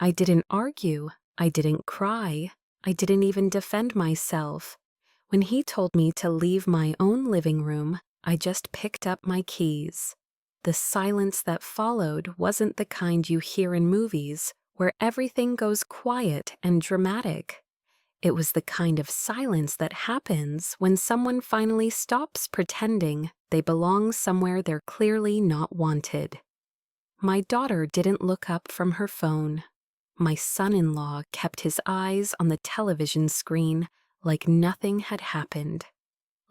I didn't argue. I didn't cry. I didn't even defend myself. When he told me to leave my own living room, I just picked up my keys. The silence that followed wasn't the kind you hear in movies, where everything goes quiet and dramatic. It was the kind of silence that happens when someone finally stops pretending they belong somewhere they're clearly not wanted. My daughter didn't look up from her phone. My son-in-law kept his eyes on the television screen like nothing had happened.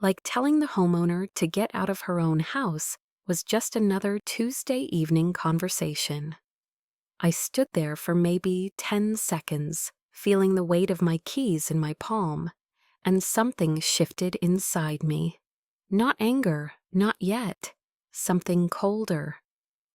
Like telling the homeowner to get out of her own house was just another Tuesday evening conversation. I stood there for maybe 10 seconds, feeling the weight of my keys in my palm, and something shifted inside me. Not anger, not yet. Something colder.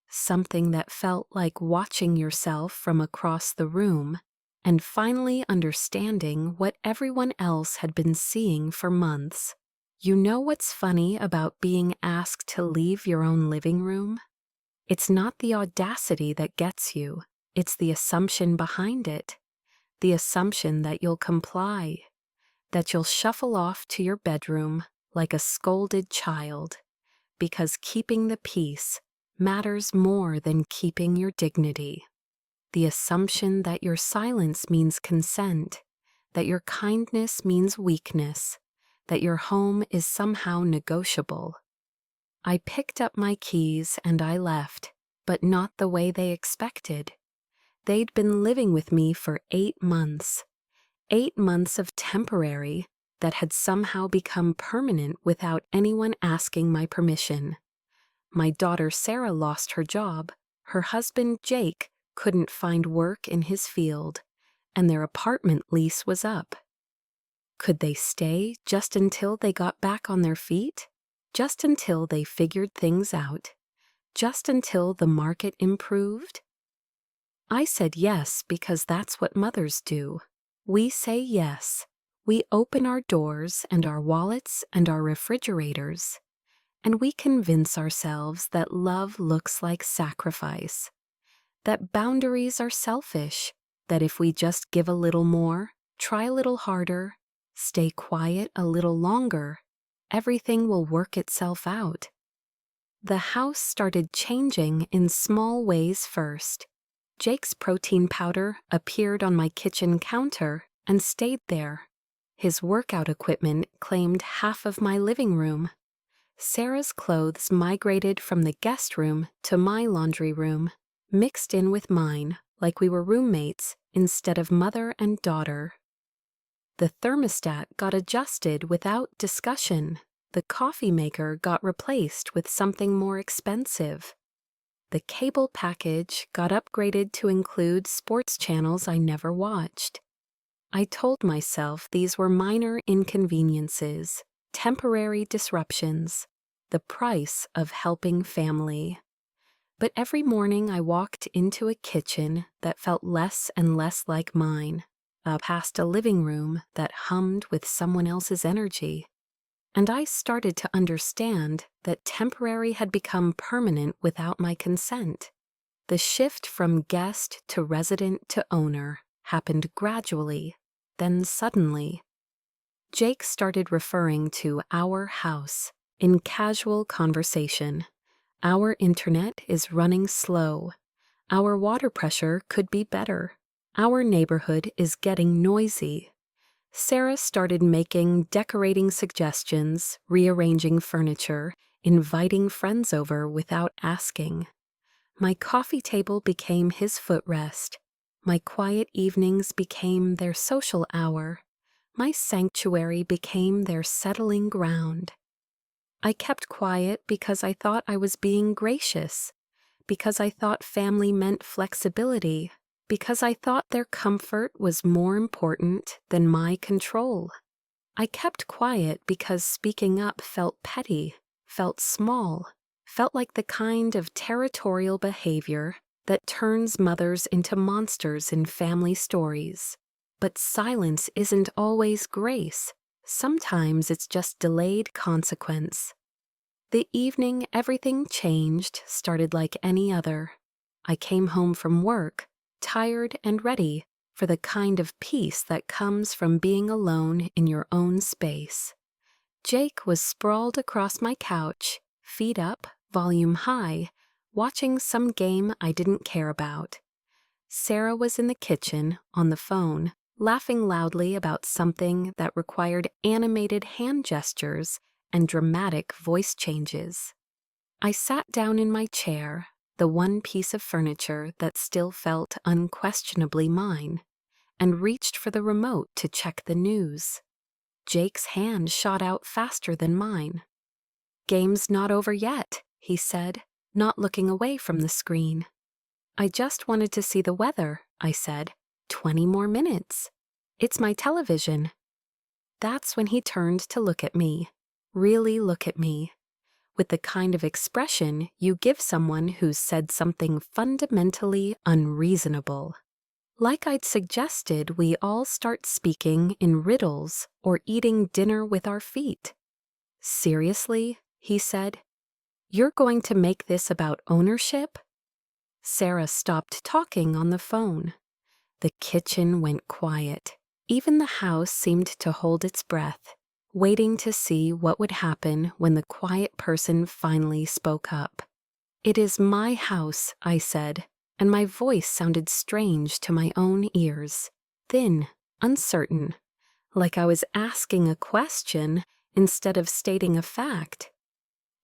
Something that felt like watching yourself from across the room and finally understanding what everyone else had been seeing for months. You know what's funny about being asked to leave your own living room? It's not the audacity that gets you, it's the assumption behind it. The assumption that you'll comply, that you'll shuffle off to your bedroom like a scolded child, because keeping the peace matters more than keeping your dignity. The assumption that your silence means consent, that your kindness means weakness, that your home is somehow negotiable. I picked up my keys and I left, but not the way they expected. They'd been living with me for 8 months. 8 months of temporary that had somehow become permanent without anyone asking my permission. My daughter Sarah lost her job, her husband Jake couldn't find work in his field, and their apartment lease was up. Could they stay just until they got back on their feet? Just until they figured things out? Just until the market improved? I said yes because that's what mothers do. We say yes. We open our doors and our wallets and our refrigerators, and we convince ourselves that love looks like sacrifice, that boundaries are selfish, that if we just give a little more, try a little harder, stay quiet a little longer, everything will work itself out. The house started changing in small ways first. Jake's protein powder appeared on my kitchen counter and stayed there. His workout equipment claimed half of my living room. Sarah's clothes migrated from the guest room to my laundry room, mixed in with mine like we were roommates instead of mother and daughter. The thermostat got adjusted without discussion. The coffee maker got replaced with something more expensive. The cable package got upgraded to include sports channels I never watched. I told myself these were minor inconveniences, temporary disruptions, the price of helping family. But every morning I walked into a kitchen that felt less and less like mine, past a living room that hummed with someone else's energy. And I started to understand that temporary had become permanent without my consent. The shift from guest to resident to owner happened gradually, then suddenly. Jake started referring to our house in casual conversation. Our internet is running slow. Our water pressure could be better. Our neighborhood is getting noisy. Sarah started making decorating suggestions, rearranging furniture, inviting friends over without asking. My coffee table became his footrest. My quiet evenings became their social hour. My sanctuary became their settling ground. I kept quiet because I thought I was being gracious, because I thought family meant flexibility, because I thought their comfort was more important than my control. I kept quiet because speaking up felt petty, felt small, felt like the kind of territorial behavior that turns mothers into monsters in family stories. But silence isn't always grace. Sometimes it's just delayed consequence. The evening everything changed started like any other. I came home from work, tired and ready for the kind of peace that comes from being alone in your own space. Jake was sprawled across my couch, feet up, volume high, watching some game I didn't care about. Sarah was in the kitchen, on the phone, laughing loudly about something that required animated hand gestures and dramatic voice changes. I sat down in my chair, the one piece of furniture that still felt unquestionably mine, and reached for the remote to check the news. Jake's hand shot out faster than mine. "Game's not over yet," he said, not looking away from the screen. "I just wanted to see the weather," I said. 20 more minutes. "It's my television." That's when he turned to look at me, really look at me, with the kind of expression you give someone who's said something fundamentally unreasonable. Like I'd suggested we all start speaking in riddles or eating dinner with our feet. "Seriously?" he said. "You're going to make this about ownership?" Sarah stopped talking on the phone. The kitchen went quiet. Even the house seemed to hold its breath, waiting to see what would happen when the quiet person finally spoke up. "It is my house," I said, and my voice sounded strange to my own ears, thin, uncertain, like I was asking a question instead of stating a fact.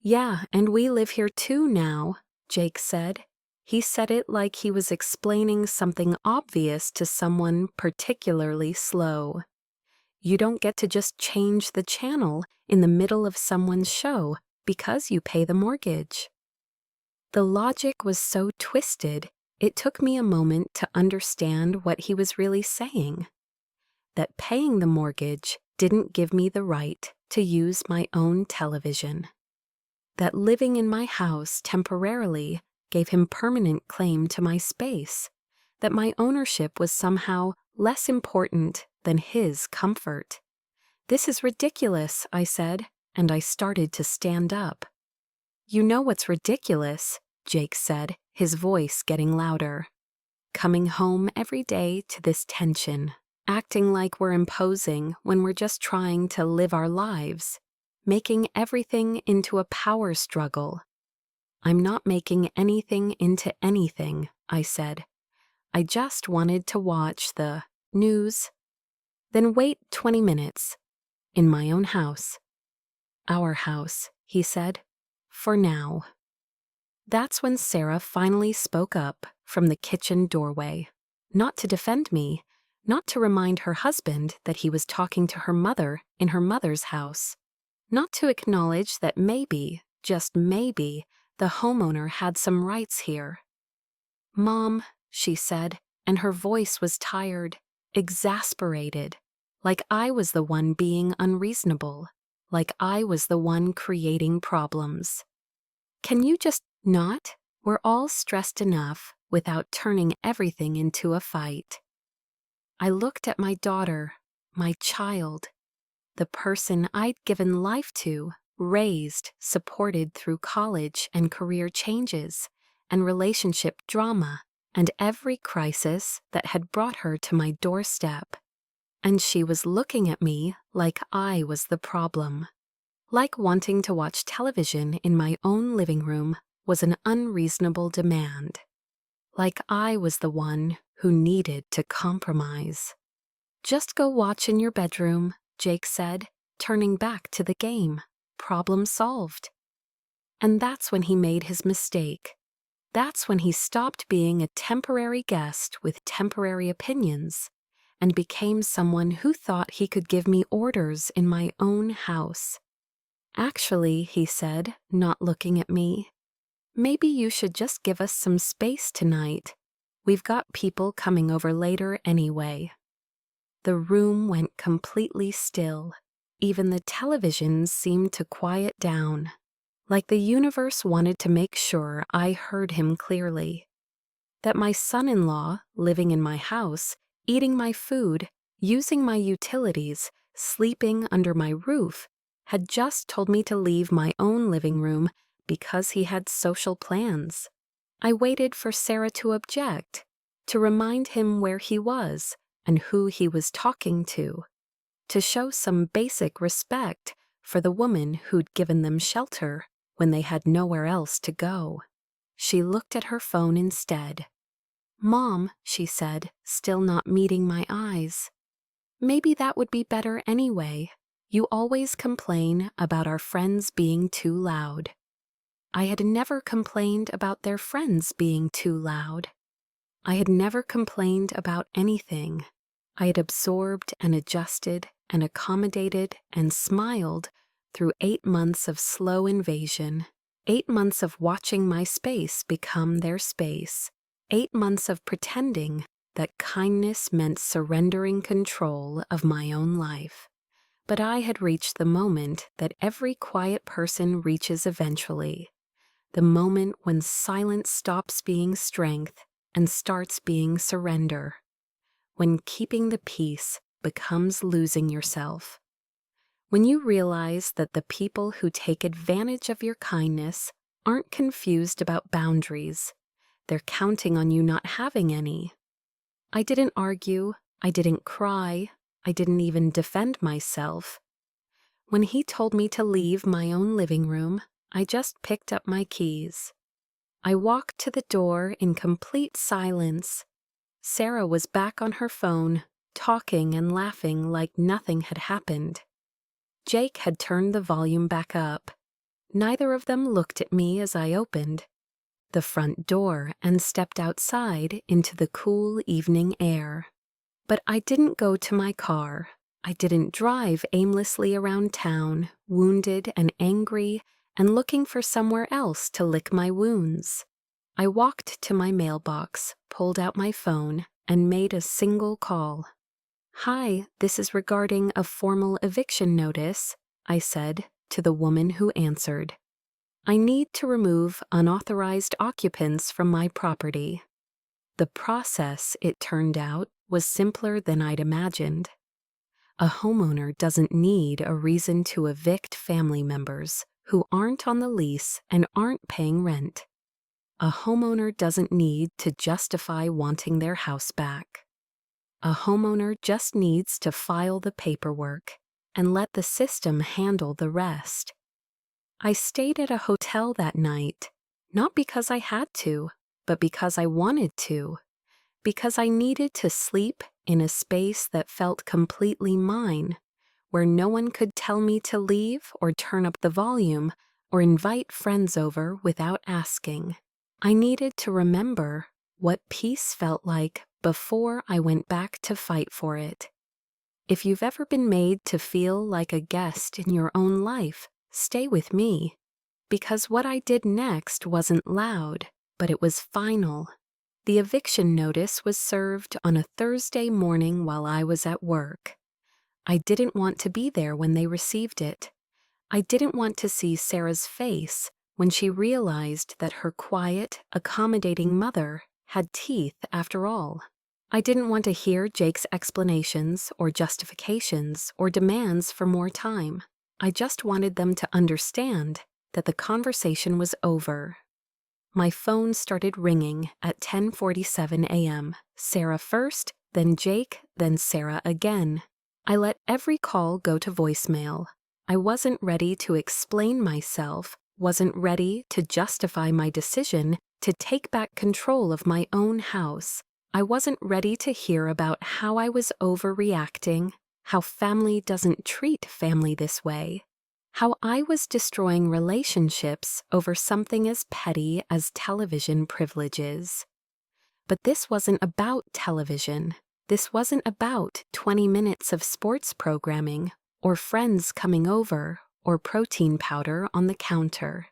"Yeah, and we live here too now," Jake said. He said it like he was explaining something obvious to someone particularly slow. "You don't get to just change the channel in the middle of someone's show because you pay the mortgage." The logic was so twisted, it took me a moment to understand what he was really saying. That paying the mortgage didn't give me the right to use my own television. That living in my house temporarily gave him permanent claim to my space. That my ownership was somehow less important than his comfort. "This is ridiculous," I said, and I started to stand up. "You know what's ridiculous," Jake said, his voice getting louder. "Coming home every day to this tension, acting like we're imposing when we're just trying to live our lives, making everything into a power struggle." "I'm not making anything into anything," I said. "I just wanted to watch the news." "Then wait 20 minutes. In my own house." "Our house," he said. "For now." That's when Sarah finally spoke up from the kitchen doorway. Not to defend me, not to remind her husband that he was talking to her mother in her mother's house, not to acknowledge that maybe, just maybe, the homeowner had some rights here. "Mom," she said, and her voice was tired, exasperated, like I was the one being unreasonable, like I was the one creating problems. "Can you just not? We're all stressed enough without turning everything into a fight." I looked at my daughter, my child, the person I'd given life to, raised, supported through college and career changes, and relationship drama, and every crisis that had brought her to my doorstep. And she was looking at me like I was the problem. Like wanting to watch television in my own living room was an unreasonable demand. Like I was the one who needed to compromise. "Just go watch in your bedroom," Jake said, turning back to the game. "Problem solved." And that's when he made his mistake. That's when he stopped being a temporary guest with temporary opinions and became someone who thought he could give me orders in my own house. "Actually," he said, not looking at me, "maybe you should just give us some space tonight. We've got people coming over later anyway." The room went completely still. Even the television seemed to quiet down, like the universe wanted to make sure I heard him clearly. That my son-in-law, living in my house, eating my food, using my utilities, sleeping under my roof, had just told me to leave my own living room because he had social plans. I waited for Sarah to object, to remind him where he was and who he was talking to show some basic respect for the woman who'd given them shelter when they had nowhere else to go. She looked at her phone instead. "Mom," she said, still not meeting my eyes. "Maybe that would be better anyway. You always complain about our friends being too loud." I had never complained about their friends being too loud. I had never complained about anything. I had absorbed and adjusted and accommodated and smiled through 8 months of slow invasion, 8 months of watching my space become their space, 8 months of pretending that kindness meant surrendering control of my own life. But I had reached the moment that every quiet person reaches eventually, the moment when silence stops being strength and starts being surrender, when keeping the peace becomes losing yourself. When you realize that the people who take advantage of your kindness aren't confused about boundaries, they're counting on you not having any. I didn't argue, I didn't cry, I didn't even defend myself. When he told me to leave my own living room, I just picked up my keys. I walked to the door in complete silence. Sarah was back on her phone, talking and laughing like nothing had happened. Jake had turned the volume back up. Neither of them looked at me as I opened the front door and stepped outside into the cool evening air. But I didn't go to my car. I didn't drive aimlessly around town, wounded and angry, and looking for somewhere else to lick my wounds. I walked to my mailbox, pulled out my phone, and made a single call. "Hi, this is regarding a formal eviction notice," I said to the woman who answered. "I need to remove unauthorized occupants from my property." The process, it turned out, was simpler than I'd imagined. A homeowner doesn't need a reason to evict family members who aren't on the lease and aren't paying rent. A homeowner doesn't need to justify wanting their house back. A homeowner just needs to file the paperwork and let the system handle the rest. I stayed at a hotel that night, not because I had to, but because I wanted to, because I needed to sleep in a space that felt completely mine, where no one could tell me to leave or turn up the volume or invite friends over without asking. I needed to remember what peace felt like before I went back to fight for it. If you've ever been made to feel like a guest in your own life, stay with me, because what I did next wasn't loud, but it was final. The eviction notice was served on a Thursday morning while I was at work. I didn't want to be there when they received it. I didn't want to see Sarah's face when she realized that her quiet, accommodating mother had teeth after all. I didn't want to hear Jake's explanations or justifications or demands for more time. I just wanted them to understand that the conversation was over. My phone started ringing at 10:47 a.m. Sarah first, then Jake, then Sarah again. I let every call go to voicemail. I wasn't ready to explain myself, wasn't ready to justify my decision to take back control of my own house. I wasn't ready to hear about how I was overreacting, how family doesn't treat family this way, how I was destroying relationships over something as petty as television privileges. But this wasn't about television. This wasn't about 20 minutes of sports programming, or friends coming over, or protein powder on the counter.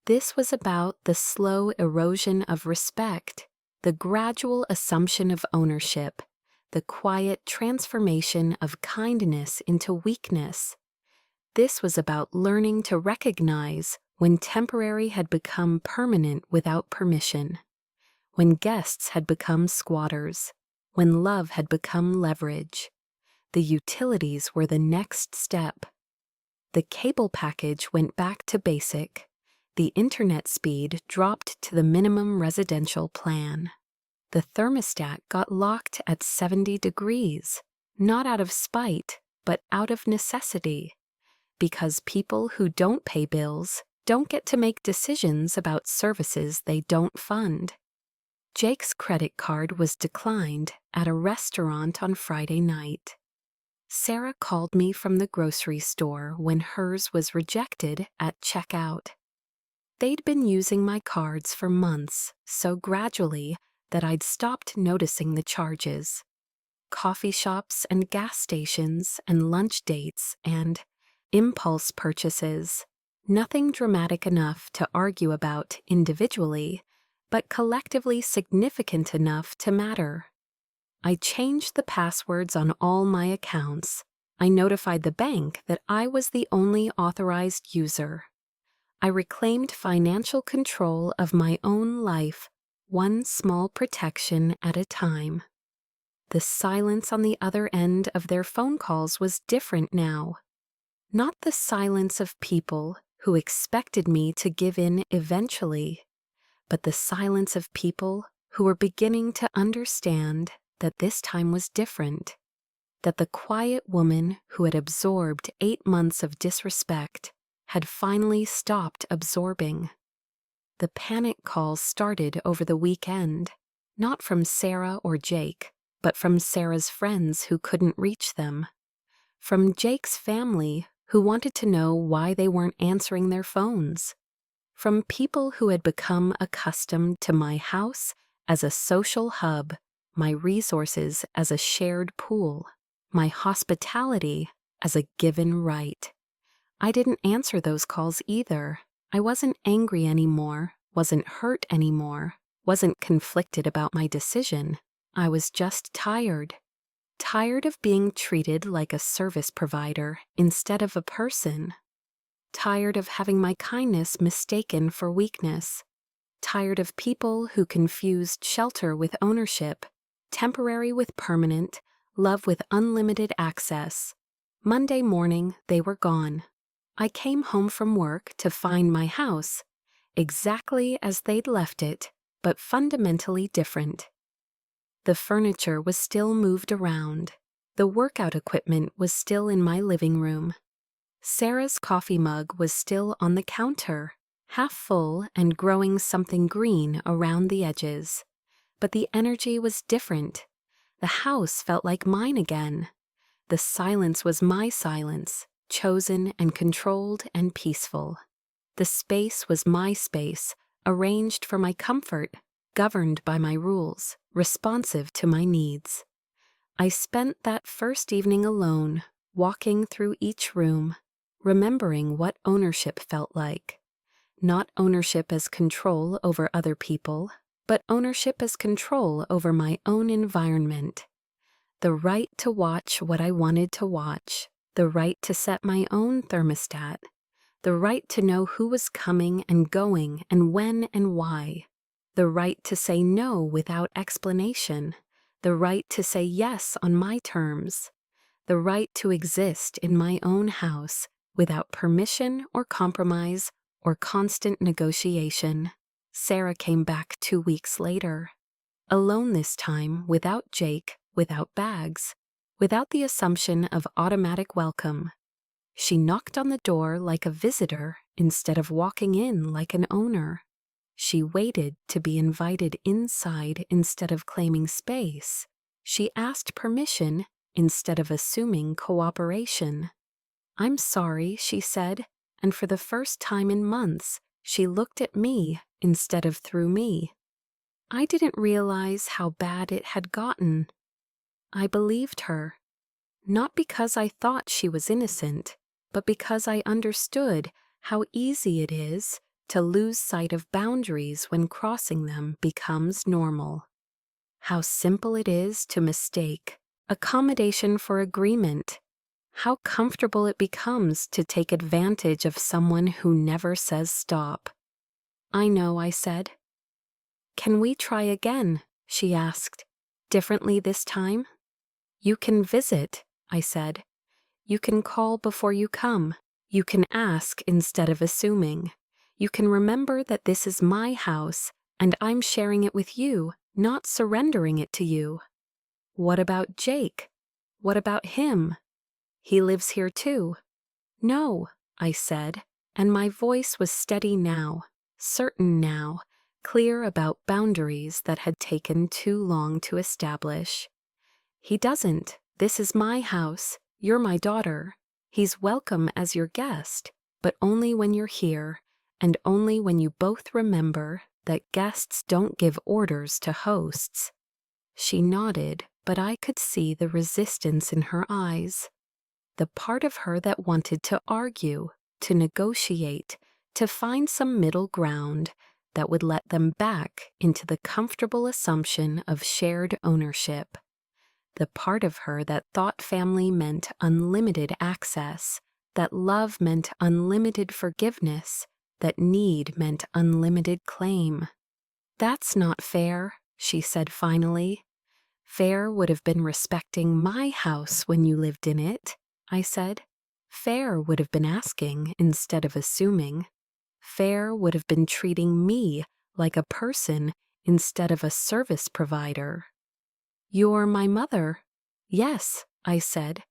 This was about the slow erosion of respect, the gradual assumption of ownership, the quiet transformation of kindness into weakness. This was about learning to recognize when temporary had become permanent without permission, when guests had become squatters, when love had become leverage. The utilities were the next step. The cable package went back to basic. The internet speed dropped to the minimum residential plan. The thermostat got locked at 70 degrees, not out of spite, but out of necessity. Because people who don't pay bills don't get to make decisions about services they don't fund. Jake's credit card was declined at a restaurant on Friday night. Sarah called me from the grocery store when hers was rejected at checkout. They'd been using my cards for months, so gradually that I'd stopped noticing the charges. Coffee shops and gas stations and lunch dates and impulse purchases. Nothing dramatic enough to argue about individually, but collectively significant enough to matter. I changed the passwords on all my accounts. I notified the bank that I was the only authorized user. I reclaimed financial control of my own life, one small protection at a time. The silence on the other end of their phone calls was different now. Not the silence of people who expected me to give in eventually, but the silence of people who were beginning to understand that this time was different, that the quiet woman who had absorbed 8 months of disrespect had finally stopped absorbing. The panic calls started over the weekend, not from Sarah or Jake, but from Sarah's friends who couldn't reach them, from Jake's family who wanted to know why they weren't answering their phones, from people who had become accustomed to my house as a social hub, my resources as a shared pool, my hospitality as a given right. I didn't answer those calls either. I wasn't angry anymore, wasn't hurt anymore, wasn't conflicted about my decision. I was just tired. Tired of being treated like a service provider instead of a person. Tired of having my kindness mistaken for weakness. Tired of people who confused shelter with ownership, temporary with permanent, love with unlimited access. Monday morning, they were gone. I came home from work to find my house exactly as they'd left it, but fundamentally different. The furniture was still moved around. The workout equipment was still in my living room. Sarah's coffee mug was still on the counter, half full and growing something green around the edges. But the energy was different. The house felt like mine again. The silence was my silence, chosen and controlled and peaceful. The space was my space, arranged for my comfort, governed by my rules, responsive to my needs. I spent that first evening alone, walking through each room, remembering what ownership felt like. Not ownership as control over other people, but ownership as control over my own environment. The right to watch what I wanted to watch, the right to set my own thermostat, the right to know who was coming and going and when and why, the right to say no without explanation, the right to say yes on my terms, the right to exist in my own house without permission or compromise or constant negotiation. Sarah came back 2 weeks later, alone this time, without Jake, without bags, without the assumption of automatic welcome. She knocked on the door like a visitor instead of walking in like an owner. She waited to be invited inside instead of claiming space. She asked permission instead of assuming cooperation. "I'm sorry," she said, and for the first time in months, she looked at me instead of through me. I didn't realize how bad it had gotten. I believed her, not because I thought she was innocent, but because I understood how easy it is to lose sight of boundaries when crossing them becomes normal. How simple it is to mistake accommodation for agreement. How comfortable it becomes to take advantage of someone who never says stop. "I know," I said. "Can we try again?" she asked. "Differently this time?" "You can visit," I said. "You can call before you come. You can ask instead of assuming. You can remember that this is my house and I'm sharing it with you, not surrendering it to you. What about Jake? What about him? He lives here too. No, I said, and my voice was steady now, certain now, clear about boundaries that had taken too long to establish. He doesn't. This is my house. You're my daughter. He's welcome as your guest, but only when you're here, and only when you both remember that guests don't give orders to hosts. She nodded, but I could see the resistance in her eyes. The part of her that wanted to argue, to negotiate, to find some middle ground that would let them back into the comfortable assumption of shared ownership. The part of her that thought family meant unlimited access, that love meant unlimited forgiveness, that need meant unlimited claim. That's not fair, she said finally. Fair would have been respecting my house when you lived in it, I said. Fair would have been asking instead of assuming. Fair would have been treating me like a person instead of a service provider. You're my mother. Yes, I said.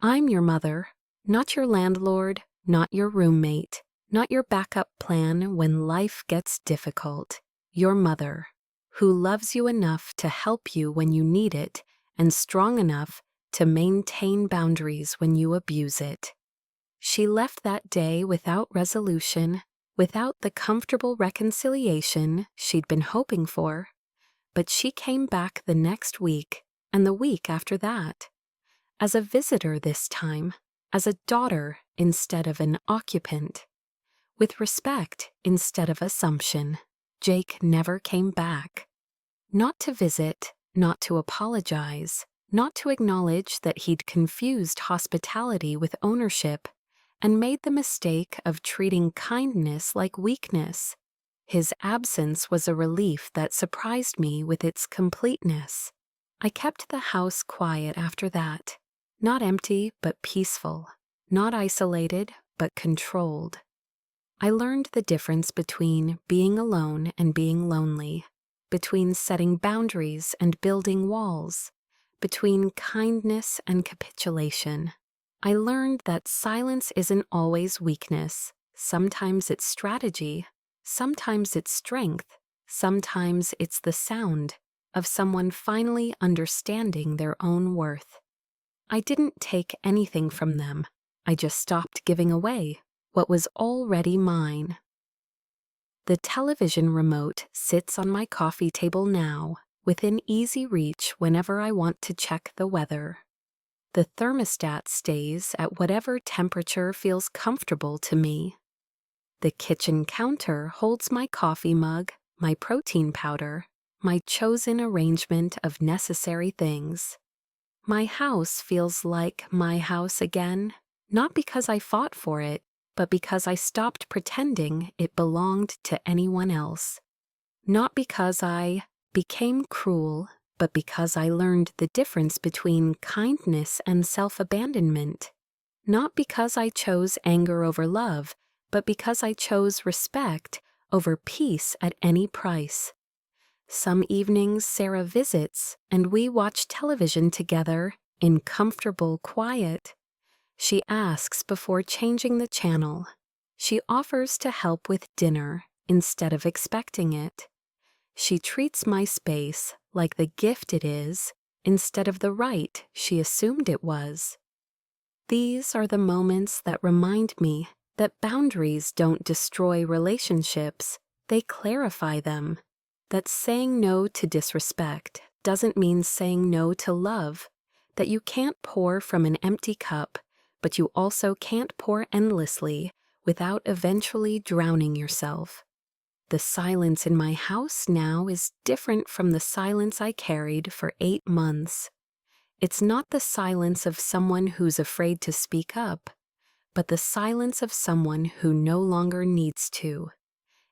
I'm your mother, not your landlord, not your roommate, not your backup plan when life gets difficult. Your mother, who loves you enough to help you when you need it and strong enough to maintain boundaries when you abuse it. She left that day without resolution, without the comfortable reconciliation she'd been hoping for. But she came back the next week and the week after that. As a visitor this time, as a daughter instead of an occupant. With respect instead of assumption, Jake never came back. Not to visit, not to apologize, not to acknowledge that he'd confused hospitality with ownership and made the mistake of treating kindness like weakness. His absence was a relief that surprised me with its completeness. I kept the house quiet after that, not empty but peaceful, not isolated but controlled. I learned the difference between being alone and being lonely, between setting boundaries and building walls, between kindness and capitulation. I learned that silence isn't always weakness. Sometimes it's strategy. Sometimes it's strength. Sometimes it's the sound of someone finally understanding their own worth. I didn't take anything from them. I just stopped giving away what was already mine. The television remote sits on my coffee table now, within easy reach whenever I want to check the weather. The thermostat stays at whatever temperature feels comfortable to me. The kitchen counter holds my coffee mug, my protein powder, my chosen arrangement of necessary things. My house feels like my house again, not because I fought for it, but because I stopped pretending it belonged to anyone else. Not because I became cruel, but because I learned the difference between kindness and self-abandonment. Not because I chose anger over love, but because I chose respect over peace at any price. Some evenings Sarah visits, and we watch television together in comfortable quiet. She asks before changing the channel. She offers to help with dinner instead of expecting it. She treats my space like the gift it is instead of the right she assumed it was. These are the moments that remind me that boundaries don't destroy relationships, they clarify them. That saying no to disrespect doesn't mean saying no to love. That you can't pour from an empty cup, but you also can't pour endlessly without eventually drowning yourself. The silence in my house now is different from the silence I carried for 8 months. It's not the silence of someone who's afraid to speak up, but the silence of someone who no longer needs to.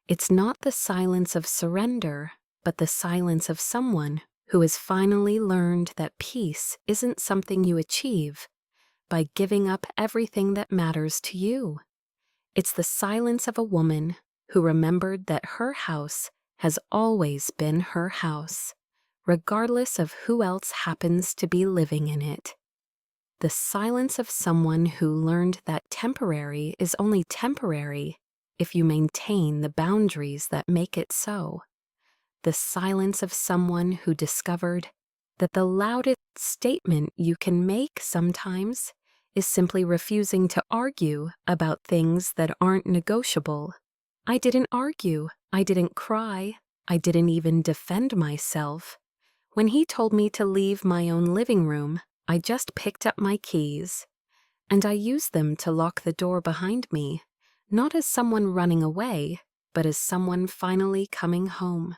It's not the silence of surrender, but the silence of someone who has finally learned that peace isn't something you achieve by giving up everything that matters to you. It's the silence of a woman who remembered that her house has always been her house. regardless of who else happens to be living in it. The silence of someone who learned that temporary is only temporary if you maintain the boundaries that make it so. The silence of someone who discovered that the loudest statement you can make sometimes is simply refusing to argue about things that aren't negotiable. I didn't argue. I didn't cry. I didn't even defend myself. When he told me to leave my own living room, I just picked up my keys, and I used them to lock the door behind me, not as someone running away, but as someone finally coming home.